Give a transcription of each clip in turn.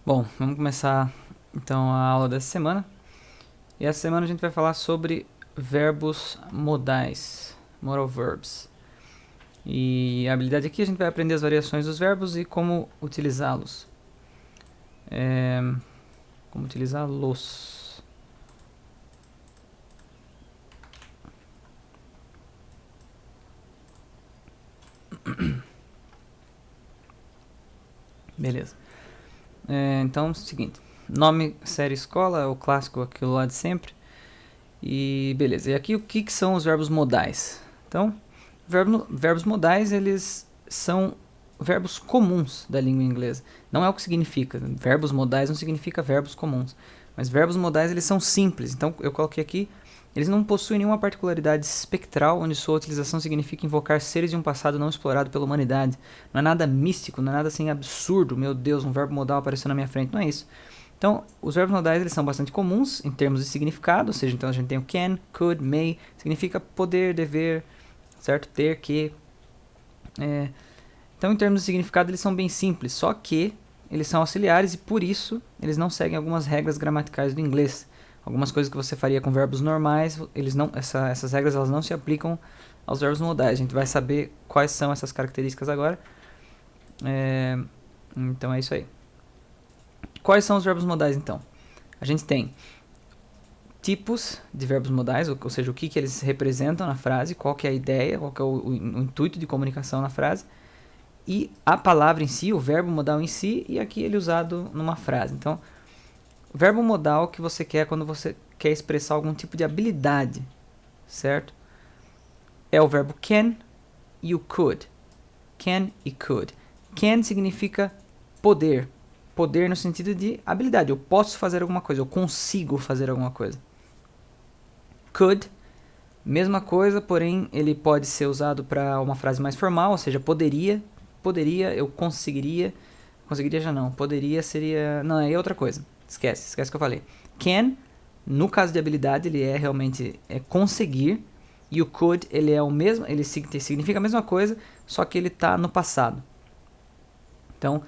Bom, vamos começar então a aula dessa semana. E essa semana a gente vai falar sobre verbos modais, modal verbs. E a habilidade aqui a gente vai aprender as variações dos verbos e como utilizá-los. Como utilizá-los. Beleza. Então, é o seguinte. Nome, série, escola, é o clássico, aquilo lá de sempre. E beleza. E aqui o que são os verbos modais? Então, verbos modais, eles são verbos comuns da língua inglesa. Não é o que significa. Verbos modais não significa verbos comuns. Mas verbos modais, eles são simples. Então, eu coloquei aqui, eles não possuem nenhuma particularidade espectral, onde sua utilização significa invocar seres de um passado não explorado pela humanidade. Não é nada místico, não é nada assim absurdo. Meu Deus, um verbo modal apareceu na minha frente. Não é isso. Então, os verbos modais eles são bastante comuns em termos de significado, ou seja, então a gente tem o can, could, may, significa poder, dever, certo? Ter, que. Então, em termos de significado, eles são bem simples, só que eles são auxiliares e, por isso, eles não seguem algumas regras gramaticais do inglês. Algumas coisas que você faria com verbos normais, essas regras elas não se aplicam aos verbos modais. A gente vai saber quais são essas características agora. Então, é isso aí. Quais são os verbos modais, então? A gente tem tipos de verbos modais, ou seja, o que eles representam na frase, qual que é a ideia, qual que é o intuito de comunicação na frase, e a palavra em si, o verbo modal em si, e aqui ele usado numa frase. Então, o verbo modal que você quer quando você quer expressar algum tipo de habilidade, certo? É o verbo can e o could. Can e could. Can significa poder. Poder no sentido de habilidade. Eu posso fazer alguma coisa, eu consigo fazer alguma coisa. Could, mesma coisa, porém ele pode ser usado para uma frase mais formal, ou seja, poderia, eu conseguiria, conseguiria já não, poderia seria, não, é outra coisa, esquece que eu falei. Can, no caso de habilidade, ele é realmente conseguir, e o could, ele é o mesmo, ele significa a mesma coisa, só que ele está no passado. Então,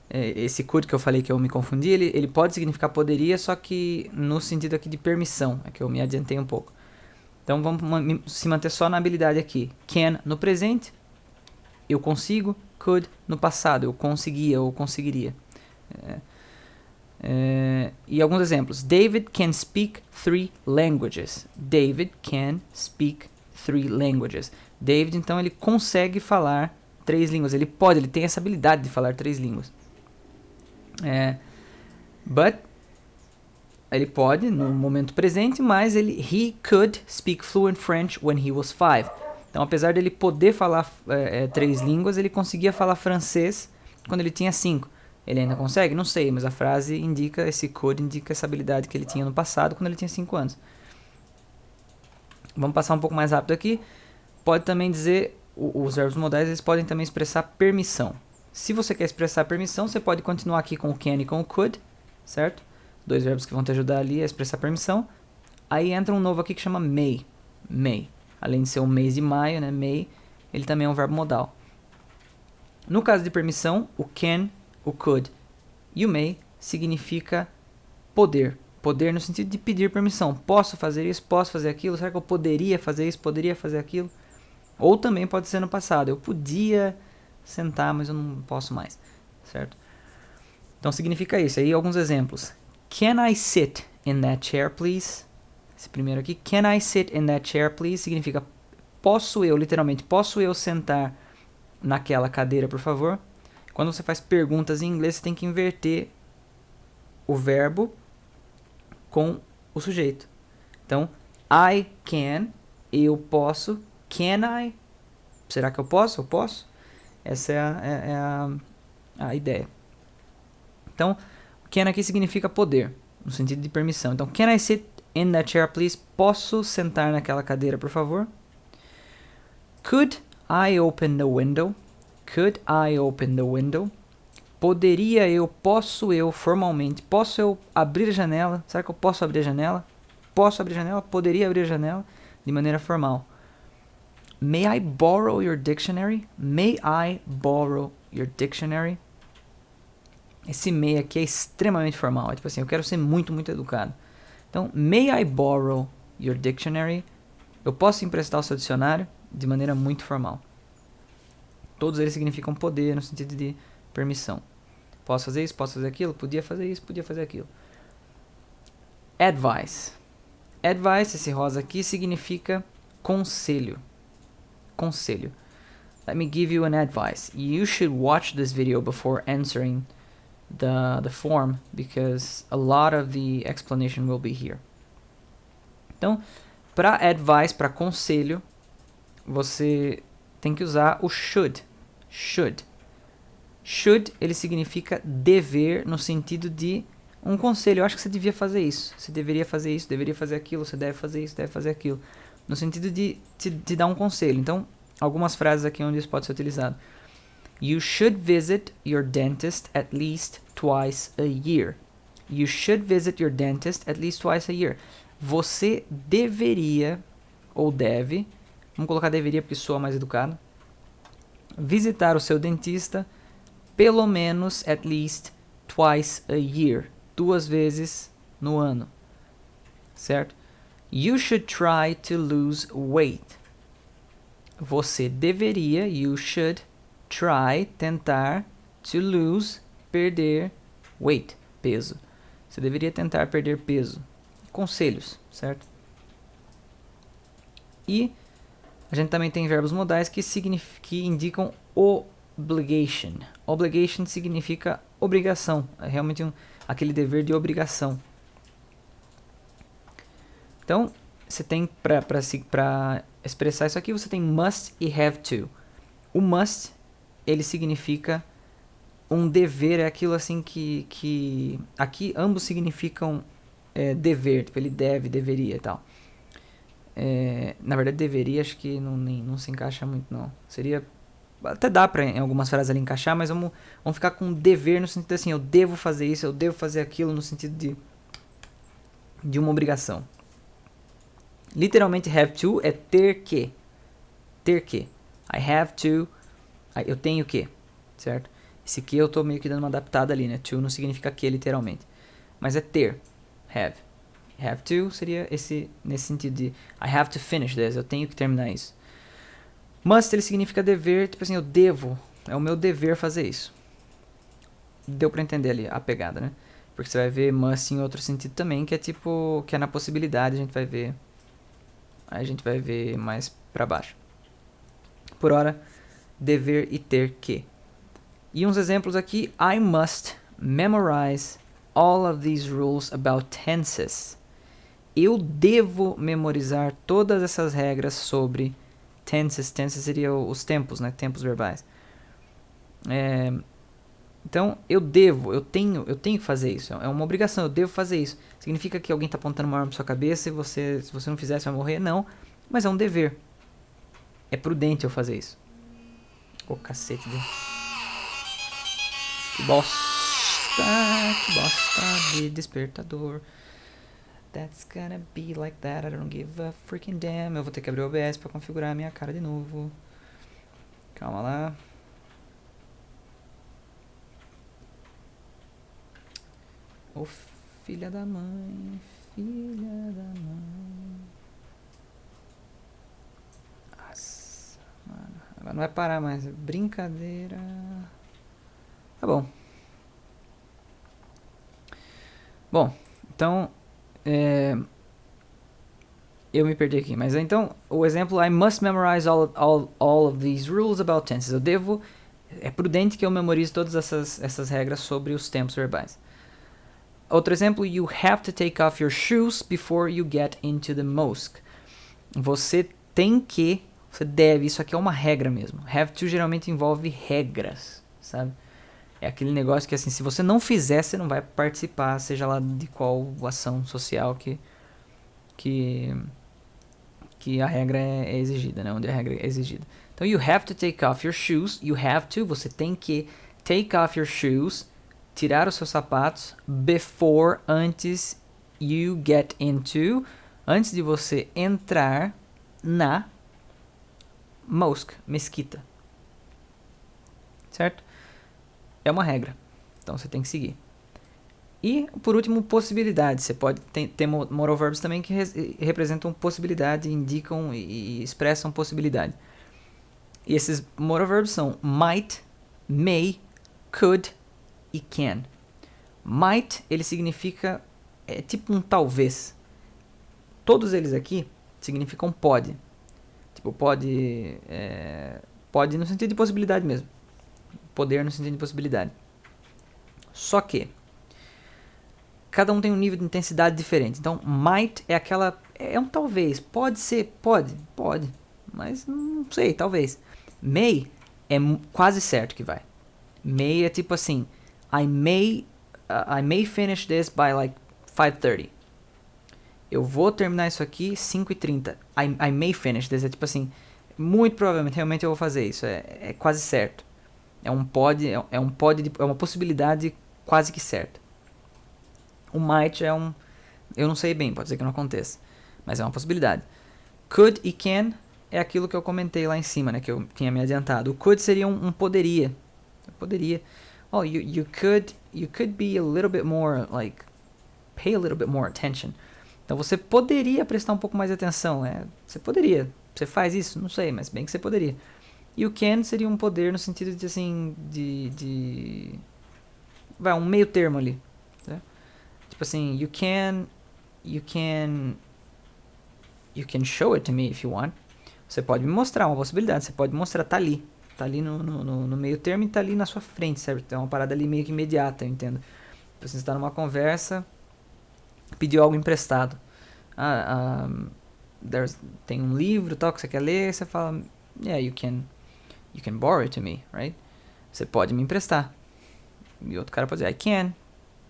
esse could que eu falei que eu me confundi, ele pode significar poderia, só que no sentido aqui de permissão, é que eu me adiantei um pouco. Então vamos se manter só na habilidade aqui. Can no presente, eu consigo. Could no passado, eu conseguia ou conseguiria. E alguns exemplos. David can speak 3 languages. David can speak 3 languages. David, então, ele consegue falar 3 línguas. Ele tem essa habilidade de falar 3 línguas. But ele pode no momento presente, mas he could speak fluent French when he was 5. Então, apesar dele poder falar 3 línguas, ele conseguia falar francês quando ele tinha 5. Ele ainda consegue? Não sei, mas a frase indica, esse could indica essa habilidade que ele tinha no passado quando ele tinha 5 anos. Vamos passar um pouco mais rápido aqui. Pode também dizer, os verbos modais eles podem também expressar permissão. Se você quer expressar permissão, você pode continuar aqui com o can e com o could, certo? 2 verbos que vão te ajudar ali a expressar permissão. Aí entra um novo aqui que chama may. May. Além de ser um mês de maio, né? May, ele também é um verbo modal. No caso de permissão, o can, o could e o may significa poder. Poder no sentido de pedir permissão. Posso fazer isso? Posso fazer aquilo? Será que eu poderia fazer isso? Poderia fazer aquilo? Ou também pode ser no passado. Eu podia sentar, mas eu não posso mais. Certo? Então significa isso. Aí alguns exemplos. Can I sit in that chair, please? Esse primeiro aqui. Can I sit in that chair, please? Significa posso eu, literalmente, posso eu sentar naquela cadeira, por favor? Quando você faz perguntas em inglês, você tem que inverter o verbo com o sujeito. Então, I can, eu posso. Can I? Será que eu posso? Eu posso? Essa é a ideia. Então, can aqui significa poder, no sentido de permissão. Então, can I sit in that chair, please? Posso sentar naquela cadeira, por favor? Could I open the window? Could I open the window? Poderia eu, posso eu, formalmente, posso eu abrir a janela? Será que eu posso abrir a janela? Posso abrir a janela? Poderia abrir a janela? De maneira formal. May I borrow your dictionary? May I borrow your dictionary? Esse may aqui é extremamente formal. É tipo assim, eu quero ser muito, muito educado. Então, may I borrow your dictionary? Eu posso emprestar o seu dicionário de maneira muito formal. Todos eles significam poder no sentido de permissão. Posso fazer isso, posso fazer aquilo, podia fazer isso, podia fazer aquilo. Advice. Advice, esse rosa aqui, significa conselho. Conselho. Let me give you an advice. You should watch this video before answering the form, because a lot of the explanation will be here. Então, para advice, para conselho, você tem que usar o should. Should. Should, ele significa dever no sentido de um conselho. Eu acho que você devia fazer isso. Você deveria fazer isso, deveria fazer aquilo, você deve fazer isso, deve fazer aquilo. No sentido de te dar um conselho. Então, algumas frases aqui onde isso pode ser utilizado. You should visit your dentist at least twice a year. You should visit your dentist at least twice a year. Você deveria, ou deve, vamos colocar deveria porque soa mais educado, visitar o seu dentista pelo menos at least twice a year. 2 vezes no ano. Certo? You should try to lose weight. Você deveria, you should try, tentar, to lose, perder, weight, peso. Você deveria tentar perder peso. Conselhos, certo? E a gente também tem verbos modais que indicam obligation. Obligation significa obrigação. É realmente aquele dever de obrigação. Então, você tem, para expressar isso aqui, você tem must e have to. O must, ele significa um dever, é aquilo assim que aqui ambos significam dever, tipo, ele deve, deveria e tal. Na verdade, deveria, acho que não se encaixa muito, não. Seria, até dá pra em algumas frases ali encaixar, mas vamos ficar com dever no sentido assim, eu devo fazer isso, eu devo fazer aquilo, no sentido de uma obrigação. Literalmente, have to é ter que. Ter que. I have to, eu tenho que, certo? Esse que eu tô meio que dando uma adaptada ali, né? To não significa que, literalmente. Mas é ter. Have. Have to seria nesse sentido de I have to finish this, eu tenho que terminar isso. Must, ele significa dever, tipo assim, eu devo, é o meu dever fazer isso. Deu pra entender ali a pegada, né? Porque você vai ver must em outro sentido também, que é tipo, que é na possibilidade, a gente vai ver mais pra baixo. Por hora, dever e ter que. E uns exemplos aqui, I must memorize all of these rules about tenses. Eu devo memorizar todas essas regras sobre tenses. Tenses seria os tempos, né? Tempos verbais. Então, eu tenho que fazer isso. É uma obrigação, eu devo fazer isso. Significa que alguém está apontando uma arma na sua cabeça e se você não fizer, você vai morrer? Não, mas é um dever. É prudente eu fazer isso. Ô, cacete. Que bosta de despertador. That's gonna be like that, I don't give a freaking damn. Eu vou ter que abrir o OBS pra configurar a minha cara de novo. Calma lá. Ô, filha da mãe. Filha da mãe. Nossa, mano. Agora não vai parar mais. Brincadeira. Tá bom. Bom, então... eu me perdi aqui, mas então o exemplo I must memorize all of these rules about tenses. É prudente que eu memorize todas essas regras sobre os tempos verbais. Outro exemplo, you have to take off your shoes before you get into the mosque. Você deve, isso aqui é uma regra mesmo. Have to geralmente envolve regras, sabe? É aquele negócio que assim, se você não fizer, você não vai participar, seja lá de qual ação social que a regra é exigida, né? Onde a regra é exigida. Então, you have to take off your shoes. You have to, você tem que take off your shoes, tirar os seus sapatos, before, antes you get into, antes de você entrar na mosque, mesquita. Certo? É uma regra. Então você tem que seguir. E, por último, possibilidade. Você pode ter moral verbs também que representam possibilidade, indicam e expressam possibilidade. E esses moral verbs são might, may, could e can. Might, ele significa, é tipo um talvez. Todos eles aqui significam pode. Tipo, pode no sentido de possibilidade mesmo. Poder no sentido de possibilidade. Só que cada um tem um nível de intensidade diferente. Então, might é aquela... é um talvez. Pode ser, pode. Mas não sei, talvez. May é quase certo que vai. May é tipo assim... I may finish this by like 5:30. Eu vou terminar isso aqui 5:30. I may finish this. É tipo assim... muito provavelmente, realmente eu vou fazer isso. É quase certo. É uma possibilidade quase que certa. O might é um... eu não sei bem, pode ser que não aconteça. Mas é uma possibilidade. Could e can é aquilo que eu comentei lá em cima, né? Que eu tinha me adiantado. O could seria um poderia. Poderia. Oh, you could be a little bit more, like... pay a little bit more attention. Então você poderia prestar um pouco mais de atenção. Você poderia. Você faz isso? Não sei, mas bem que você poderia. E o can seria um poder no sentido de, assim... vai, um meio termo ali. Tá? Tipo assim, you can show it to me if you want. Você pode me mostrar uma possibilidade. Você pode mostrar, tá ali. Tá ali no meio termo e tá ali na sua frente, certo? É uma parada ali meio que imediata, eu entendo. Você está numa conversa, pediu algo emprestado. Tem um livro tal que você quer ler, você fala, yeah, you can borrow it to me, right? Você pode me emprestar. E outro cara pode dizer, I can,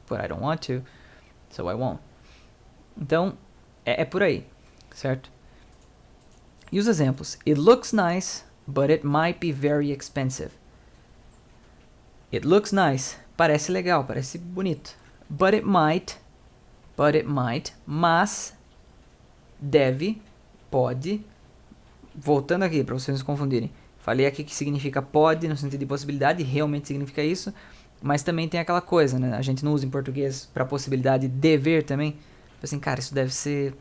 but I don't want to, so I won't. Então, é por aí, certo? E os exemplos. It looks nice, but it might be very expensive. It looks nice. Parece legal, parece bonito. But it might, mas deve, pode. Voltando aqui, para vocês não se confundirem. Falei aqui que significa pode, no sentido de possibilidade, realmente significa isso. Mas também tem aquela coisa, né? A gente não usa em português para possibilidade dever também. Tipo assim, cara, isso deve ser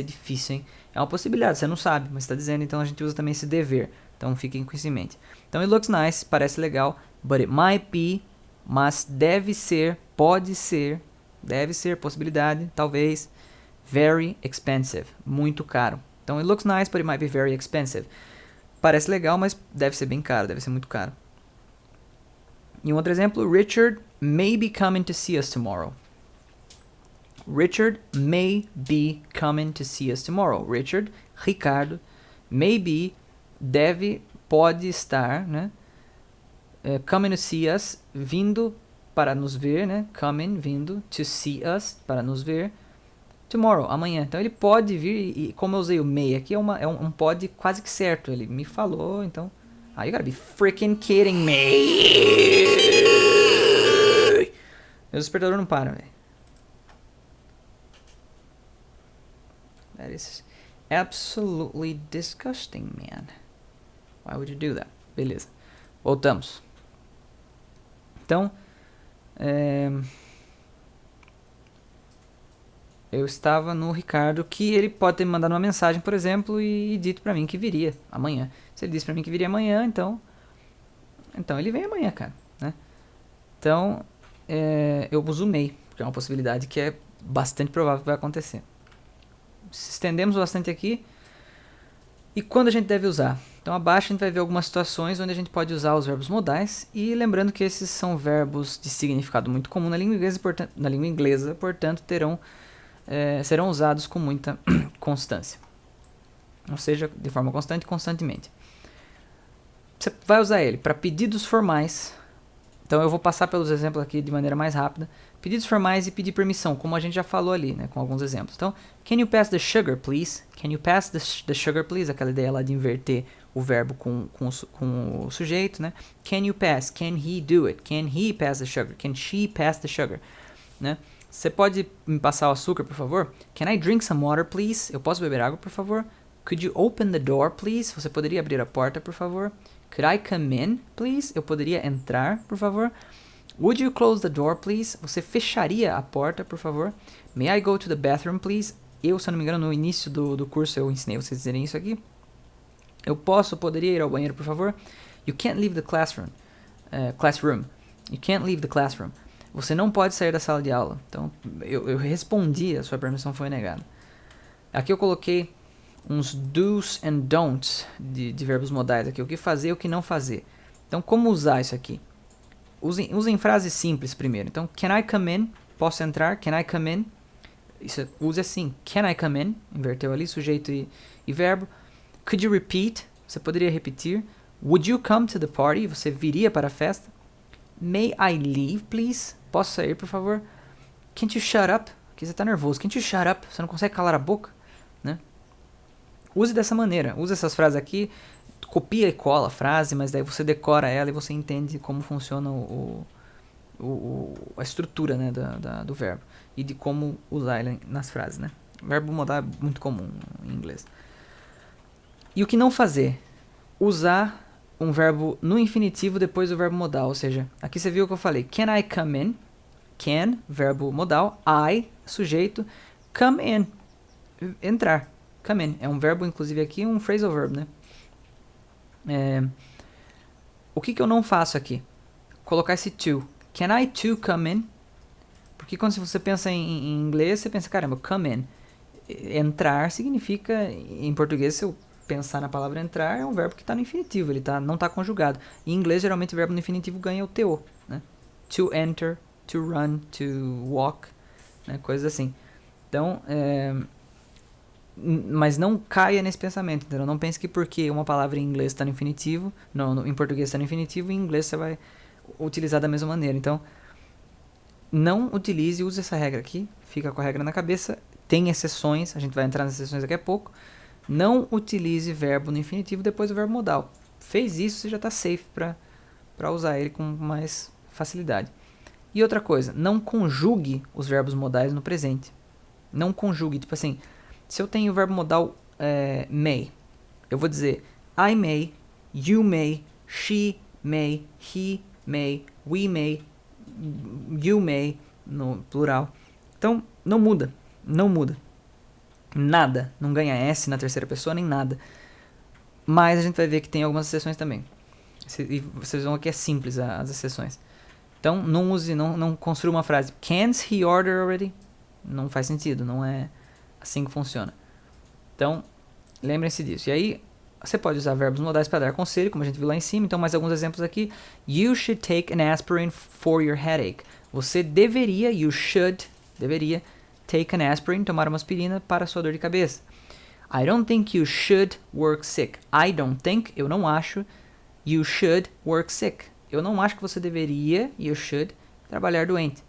difícil, hein? É uma possibilidade, você não sabe, mas está dizendo, então a gente usa também esse dever. Então fiquem com isso em mente. Então, it looks nice, parece legal, but it might be, mas deve ser, pode ser, deve ser, possibilidade, talvez, very expensive, muito caro. Então, it looks nice, but it might be very expensive. Parece legal, mas deve ser bem caro, deve ser muito caro. E um outro exemplo, Richard may be coming to see us tomorrow. Richard may be coming to see us tomorrow. Richard, Ricardo, may be, deve, pode estar, né? Coming to see us, vindo para nos ver, né? Coming, vindo, to see us, para nos ver. Tomorrow, amanhã. Então ele pode vir, e como eu usei o may aqui, é um pode quase que certo. Ele me falou, então... you gotta be freaking kidding me! Meu despertador não para, velho. That is absolutely disgusting, man. Why would you do that? Beleza. Voltamos. Então, eu estava no Ricardo, que ele pode ter me mandado uma mensagem, por exemplo, e dito pra mim que viria amanhã. Se ele disse pra mim que viria amanhã, então ele vem amanhã, cara, né? Então, eu uso may, porque é uma possibilidade que é bastante provável que vai acontecer. Se estendemos bastante aqui. E quando a gente deve usar? Então abaixo a gente vai ver algumas situações onde a gente pode usar os verbos modais. E lembrando que esses são verbos de significado muito comum na língua inglesa, portanto serão usados com muita constância. Ou seja, de forma constante e constantemente. Você vai usar ele para pedidos formais. Então eu vou passar pelos exemplos aqui de maneira mais rápida. Pedidos formais e pedir permissão, como a gente já falou ali, né, com alguns exemplos. Então, can you pass the sugar, please? Can you pass the sugar, please? Aquela ideia lá de inverter o verbo com o sujeito, né? Can you pass? Can he do it? Can he pass the sugar? Can she pass the sugar? Né? Você pode me passar o açúcar, por favor? Can I drink some water, please? Eu posso beber água, por favor? Could you open the door, please? Você poderia abrir a porta, por favor? Could I come in, please? Eu poderia entrar, por favor? Would you close the door, please? Você fecharia a porta, por favor? May I go to the bathroom, please? Eu, se eu não me engano, no início do curso eu ensinei vocês a dizerem isso aqui. Poderia ir ao banheiro, por favor? You can't leave the classroom. You can't leave the classroom. Você não pode sair da sala de aula. Então, eu respondi, a sua permissão foi negada. Aqui eu coloquei uns do's and don'ts de verbos modais aqui. O que fazer e o que não fazer. Então, como usar isso aqui? Usem frases simples primeiro. Então, can I come in? Posso entrar? Can I come in? Use assim. Can I come in? Inverteu ali, sujeito e verbo. Could you repeat? Você poderia repetir. Would you come to the party? Você viria para a festa. May I leave, please? Posso sair, por favor? Can't you shut up? Porque você está nervoso. Can't you shut up? Você não consegue calar a boca? Né? Use dessa maneira. Use essas frases aqui. Copia e cola a frase, mas daí você decora ela e você entende como funciona a estrutura, né, do verbo. E de como usar ele nas frases. Né? O verbo modal é muito comum em inglês. E o que não fazer? Usar um verbo no infinitivo depois do verbo modal. Ou seja, aqui você viu o que eu falei. Can I come in? Can, verbo modal. I, sujeito. Come in. Entrar. Come in. É um verbo, inclusive aqui, um phrasal verb, né? O que eu não faço aqui? Colocar esse to. Can I to come in? Porque quando você pensa em inglês, você pensa, caramba, come in. Entrar significa, em português, se eu pensar na palavra entrar, é um verbo que está no infinitivo, ele não está conjugado. Em inglês, geralmente, o verbo no infinitivo ganha o to, né? To enter, to run, to walk, né? Coisas assim. Então, mas não caia nesse pensamento, entendeu? Não pense que porque uma palavra em inglês está no infinitivo, em português está no infinitivo, e em inglês você vai utilizar da mesma maneira. Então, não utilize, use essa regra aqui, fica com a regra na cabeça. Tem exceções, a gente vai entrar nas exceções daqui a pouco. Não utilize verbo no infinitivo depois do verbo modal. Fez isso, você já está safe para usar ele com mais facilidade. E outra coisa, não conjugue os verbos modais no presente. Não conjugue, tipo assim, se eu tenho o verbo modal may, eu vou dizer I may, you may, she may, he may, we may, you may, no plural. Então, não muda. Nada. Não ganha S na terceira pessoa, nem nada. Mas a gente vai ver que tem algumas exceções também. E vocês vão ver que é simples as exceções. Então, não construa uma frase. Can't he order already? Não faz sentido, não é assim que funciona. Então, lembrem-se disso. E aí, você pode usar verbos modais para dar conselho, como a gente viu lá em cima. Então, mais alguns exemplos aqui. You should take an aspirin for your headache. Você deveria take an aspirin, tomar uma aspirina para a sua dor de cabeça. I don't think you should work sick. I don't think, eu não acho, you should work sick. Eu não acho que você deveria, you should, trabalhar doente.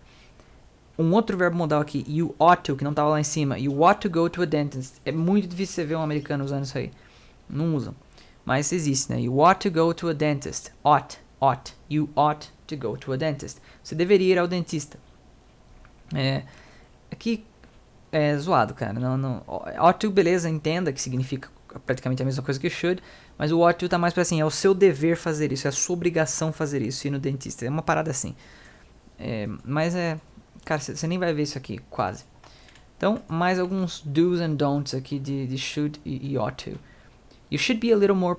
Um outro verbo modal aqui, you ought to, que não estava lá em cima. You ought to go to a dentist. É muito difícil você ver um americano usando isso aí. Não usam. Mas existe, né? You ought to go to a dentist. Ought. You ought to go to a dentist. Você deveria ir ao dentista. Aqui é zoado, cara. Ought to, beleza, entenda que significa praticamente a mesma coisa que should, mas o ought to tá mais pra assim, é o seu dever fazer isso, é a sua obrigação fazer isso, ir no dentista. É uma parada assim. Mas cara, você nem vai ver isso aqui, quase. Então, mais alguns do's and don'ts aqui de should e ought to. You should be a little more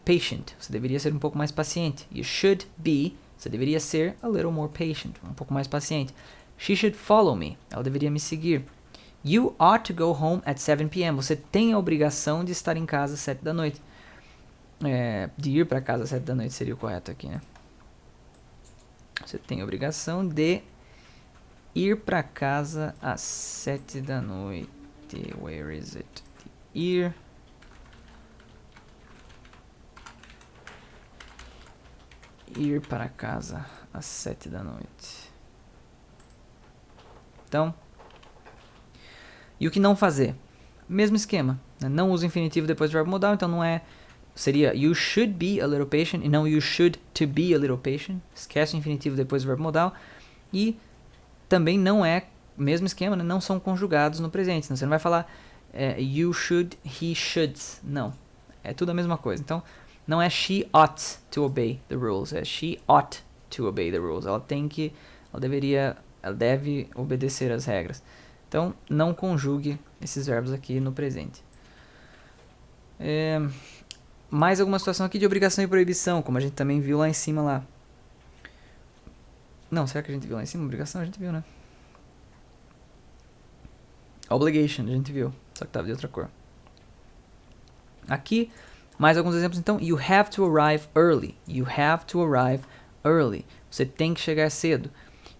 patient. Você deveria ser um pouco mais paciente. You should be, você deveria ser a little more patient, um pouco mais paciente. She should follow me. Ela deveria me seguir. You ought to go home at 7 p.m. Você tem a obrigação de estar em casa às 7 da noite. De ir para casa às 7 da noite seria o correto aqui, né? Você tem a obrigação de ir para casa às 7 da noite. Where is it? Ir para casa às 7 da noite. Então, e o que não fazer? Mesmo esquema, né? Não usa infinitivo depois do verbo modal, então não seria you should be a little patient e não you should to be a little patient. Esquece o infinitivo depois do verbo modal. E também não é, mesmo esquema, né? Não são conjugados no presente. Então, você não vai falar you should, he shoulds. Não, é tudo a mesma coisa. Então, não é she ought to obey the rules, é she ought to obey the rules. Ela deve obedecer as regras. Então, não conjugue esses verbos aqui no presente. Mais alguma situação aqui de obrigação e proibição, como a gente também viu lá em cima lá. Não, será que a gente viu lá em cima? Obrigação a gente viu, né? Obligation a gente viu, só que tava de outra cor. Aqui, mais alguns exemplos então. You have to arrive early. You have to arrive early. Você tem que chegar cedo.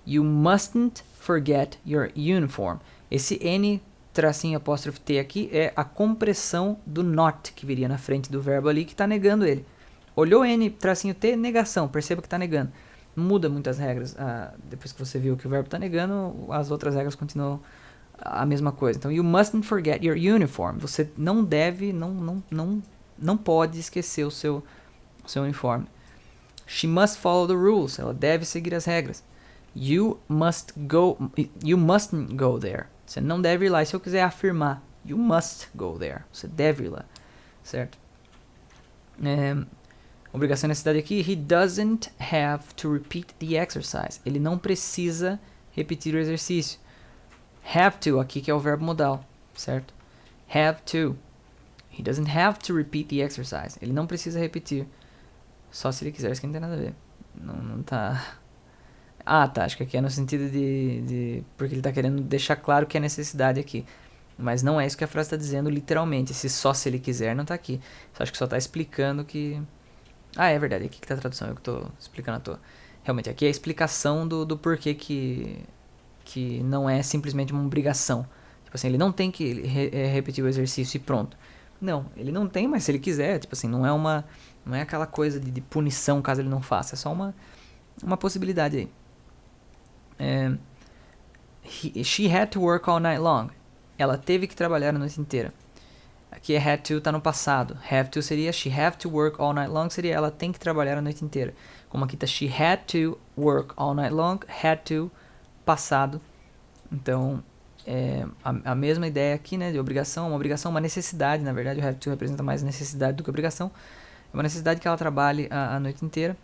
You mustn't forget your uniform. Esse N tracinho apóstrofe T aqui é a compressão do not que viria na frente do verbo ali que está negando ele. Olhou N tracinho T, negação. Perceba que está negando. Muda muitas regras. Depois que você viu que o verbo está negando, as outras regras continuam a mesma coisa. Então, you mustn't forget your uniform. Você não deve, não pode esquecer o seu uniforme. She must follow the rules. Ela deve seguir as regras. You mustn't go there. Você não deve ir lá. E se eu quiser afirmar, you must go there. Você deve ir lá, certo? Obrigação nessa cidade aqui. He doesn't have to repeat the exercise. Ele não precisa repetir o exercício. Have to aqui que é o verbo modal, certo? Have to. He doesn't have to repeat the exercise. Ele não precisa repetir. Só se ele quiser. Isso aqui não tem nada a ver. Não tá... tá. Acho que aqui é no sentido de... Porque ele tá querendo deixar claro que é necessidade aqui. Mas não é isso que a frase está dizendo literalmente. Esse só se ele quiser não tá aqui. Acho que só tá explicando que... é verdade. Aqui que tá a tradução. Eu que tô explicando à toa. Realmente, aqui é a explicação do porquê que não é simplesmente uma obrigação. Tipo assim, ele não tem que repetir o exercício e pronto. Não, ele não tem, mas se ele quiser, tipo assim, não é aquela coisa de punição caso ele não faça. É só uma possibilidade aí. She had to work all night long. Ela teve que trabalhar a noite inteira. Aqui had to tá no passado. Have to seria she have to work all night long, seria ela tem que trabalhar a noite inteira. Como aqui tá she had to work all night long, had to passado. Então, a mesma ideia aqui, né, de obrigação, uma necessidade, na verdade, o have to representa mais necessidade do que obrigação. É uma necessidade que ela trabalhe a noite inteira.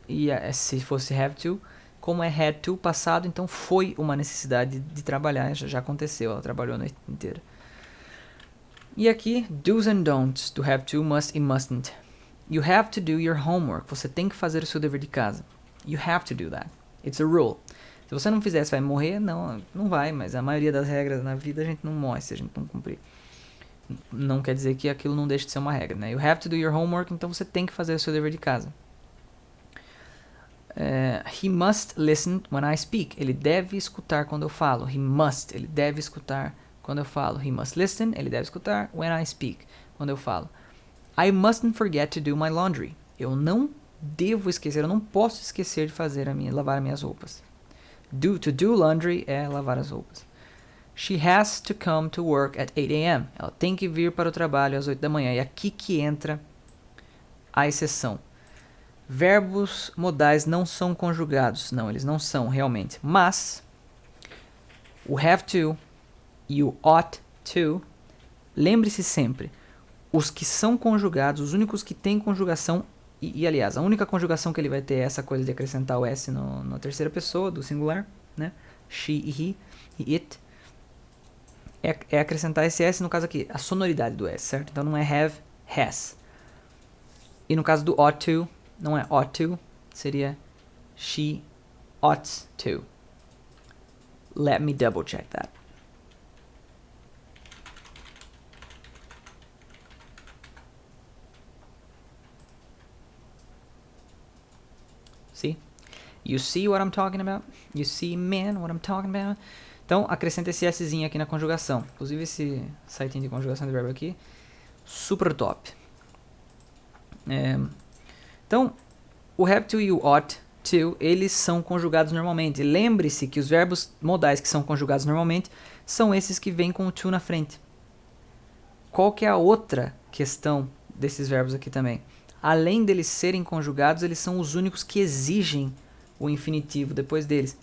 E se fosse have to, como é had to, passado, então foi uma necessidade de trabalhar, já aconteceu, ela trabalhou a noite inteira. E aqui, do's and don'ts, do have to, must e mustn't. You have to do your homework, você tem que fazer o seu dever de casa. You have to do that. It's a rule. Se você não fizer, você vai morrer? Não vai, mas a maioria das regras na vida a gente não morre se a gente não cumprir. Não quer dizer que aquilo não deixe de ser uma regra, né? You have to do your homework, então você tem que fazer o seu dever de casa. He must listen when I speak. Ele deve escutar quando eu falo. Ele deve escutar quando eu falo. He must listen, ele deve escutar when I speak, quando eu falo. I mustn't forget to do my laundry. Eu não devo esquecer, eu não posso esquecer de lavar minhas roupas. To do laundry é lavar as roupas. She has to come to work at 8 a.m. Ela tem que vir para o trabalho às 8 da manhã. E aqui que entra a exceção. Verbos modais não são conjugados. Não, eles não são realmente. Mas o have to e o ought to, lembre-se sempre, os que são conjugados, os únicos que têm conjugação, e aliás, a única conjugação que ele vai ter é essa coisa de acrescentar o S na terceira pessoa do singular, né? She e he e it. É acrescentar esse S, no caso aqui, a sonoridade do S, certo? Então não é have, has. E no caso do ought to, não é ought to, seria she ought to. Let me double check that. See? You see what I'm talking about? You see, man, what I'm talking about? Então, acrescenta esse Szinho aqui na conjugação. Inclusive, esse site de conjugação de verbo aqui, super top. Então, o have to e o ought to, eles são conjugados normalmente. Lembre-se que os verbos modais que são conjugados normalmente são esses que vêm com o to na frente. Qual que é a outra questão desses verbos aqui também? Além deles serem conjugados, eles são os únicos que exigem o infinitivo depois deles.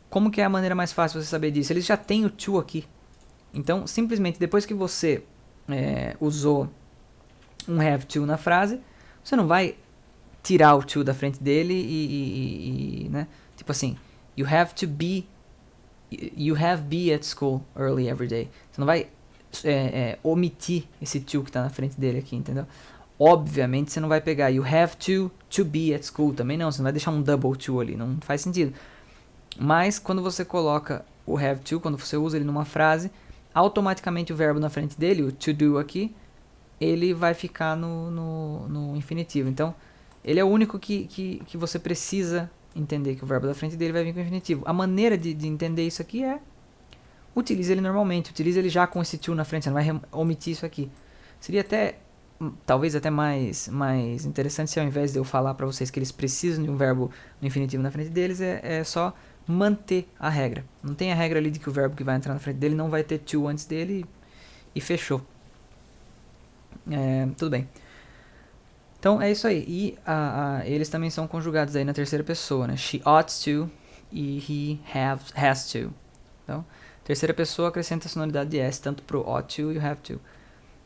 Como que é a maneira mais fácil de você saber disso? Eles já têm o to aqui. Então, simplesmente, depois que você usou um have to na frase, você não vai tirar o to da frente dele né? Tipo assim, you have be at school early every day. Você não vai omitir esse to que tá na frente dele aqui, entendeu? Obviamente você não vai pegar you have to be at school também não, você não vai deixar um double to ali, não faz sentido. Mas quando você coloca o have to, quando você usa ele numa frase, automaticamente o verbo na frente dele, o to do aqui, ele vai ficar no infinitivo. Então, ele é o único que você precisa entender que o verbo da frente dele vai vir com o infinitivo. A maneira de entender isso aqui é utilize ele normalmente, utilize ele já com esse to na frente, você não vai omitir isso aqui. Seria até, talvez até mais interessante se ao invés de eu falar para vocês que eles precisam de um verbo no infinitivo na frente deles, é só manter a regra. Não tem a regra ali de que o verbo que vai entrar na frente dele não vai ter to antes dele e fechou. Tudo bem. Então é isso aí. E eles também são conjugados aí na terceira pessoa, né? She ought to e he has to. Então, terceira pessoa acrescenta a sonoridade de S, tanto pro ought to e o have to.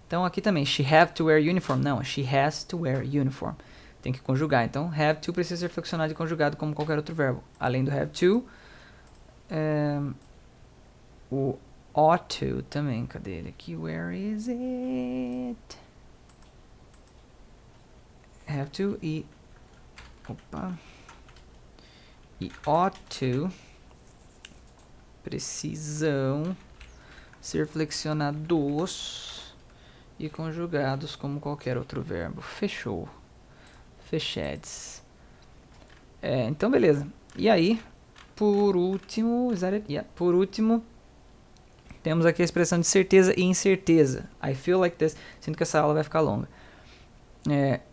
Então aqui também, she have to wear uniform. Não, she has to wear uniform. Tem que conjugar. Então, have to precisa ser flexionado e conjugado como qualquer outro verbo. Além do have to, o ought to também. Cadê ele aqui? Where is it? Have to e... Opa. E ought to precisam ser flexionados e conjugados como qualquer outro verbo. Fechou. Fechedes. Então, beleza. E aí, por último, temos aqui a expressão de certeza e incerteza. I feel like this. Sinto que essa aula vai ficar longa.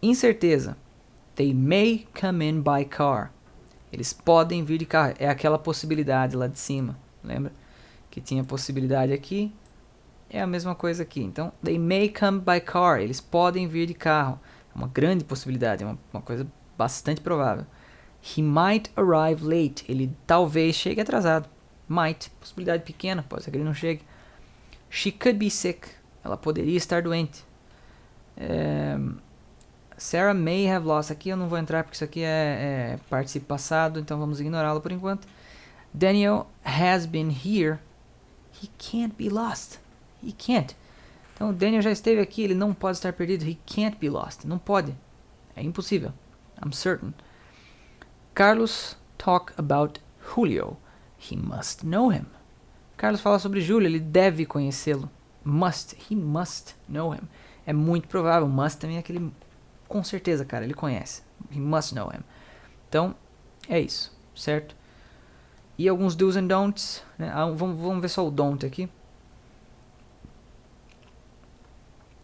Incerteza. They may come in by car. Eles podem vir de carro. É aquela possibilidade lá de cima. Lembra? Que tinha possibilidade aqui. É a mesma coisa aqui. Então, they may come by car. Eles podem vir de carro. É uma grande possibilidade. É uma coisa bastante provável. He might arrive late. Ele talvez chegue atrasado. Might. Possibilidade pequena. Pode ser que ele não chegue. She could be sick. Ela poderia estar doente. Sarah may have lost. Aqui eu não vou entrar porque isso aqui é participo passado. Então vamos ignorá-lo por enquanto. Daniel has been here. He can't be lost. He can't. Então o Daniel já esteve aqui. Ele não pode estar perdido. He can't be lost. Não pode. É impossível. I'm certain. Carlos talk about Julio. He must know him. Carlos fala sobre Júlio. Ele deve conhecê-lo. Must. He must know him. É muito provável. Must também é aquele... Com certeza, cara. Ele conhece. He must know him. Então, é isso. Certo? E alguns do's and don'ts. Né? Vamos ver só o don't aqui.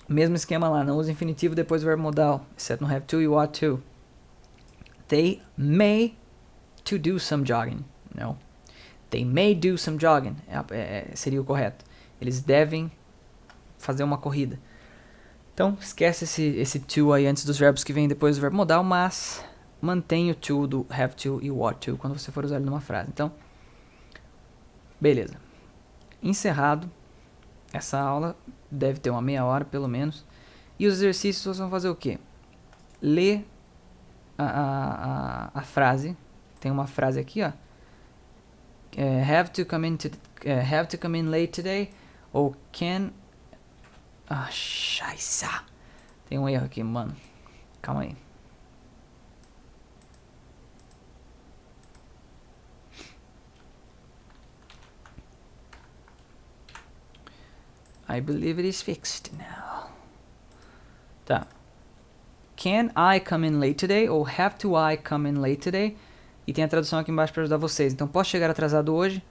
Mesmo esquema lá. Não usa infinitivo depois do verbo modal. Exceto no have to e ought to. They may to do some jogging. Não. They may do some jogging. Seria o correto. Eles devem fazer uma corrida. Então, esquece esse to aí antes dos verbos que vêm depois do verbo modal, mas mantém o to do have to e o ought to quando você for usar ele numa frase. Então, beleza. Encerrado. Essa aula deve ter uma meia hora, pelo menos. E os exercícios vocês vão fazer o quê? Ler a frase. Tem uma frase aqui, ó. Have to come in late today. Ou can... Ah, scheiße. Tem um erro aqui, mano. Calma aí. I believe it is fixed now. Tá. Can I come in late today? Ou have to I come in late today? E tem a tradução aqui embaixo para ajudar vocês. Então, posso chegar atrasado hoje?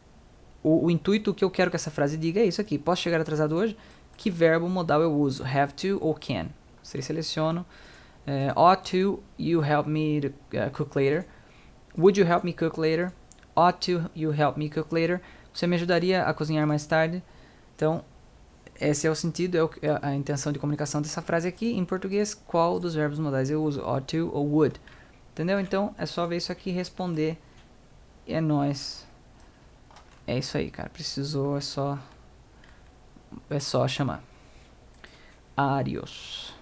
O intuito que eu quero que essa frase diga é isso aqui. Posso chegar atrasado hoje? Que verbo modal eu uso? Have to ou can? Vocês selecionam. Ought to you help me to, cook later? Would you help me cook later? Ought to you help me cook later? Você me ajudaria a cozinhar mais tarde? Então, esse é o sentido, é a intenção de comunicação dessa frase aqui. Em português, qual dos verbos modais eu uso? Ought to ou would? Entendeu? Então, é só ver isso aqui e responder. E é nóis. É isso aí, cara. Precisou, é só chamar. Adiós.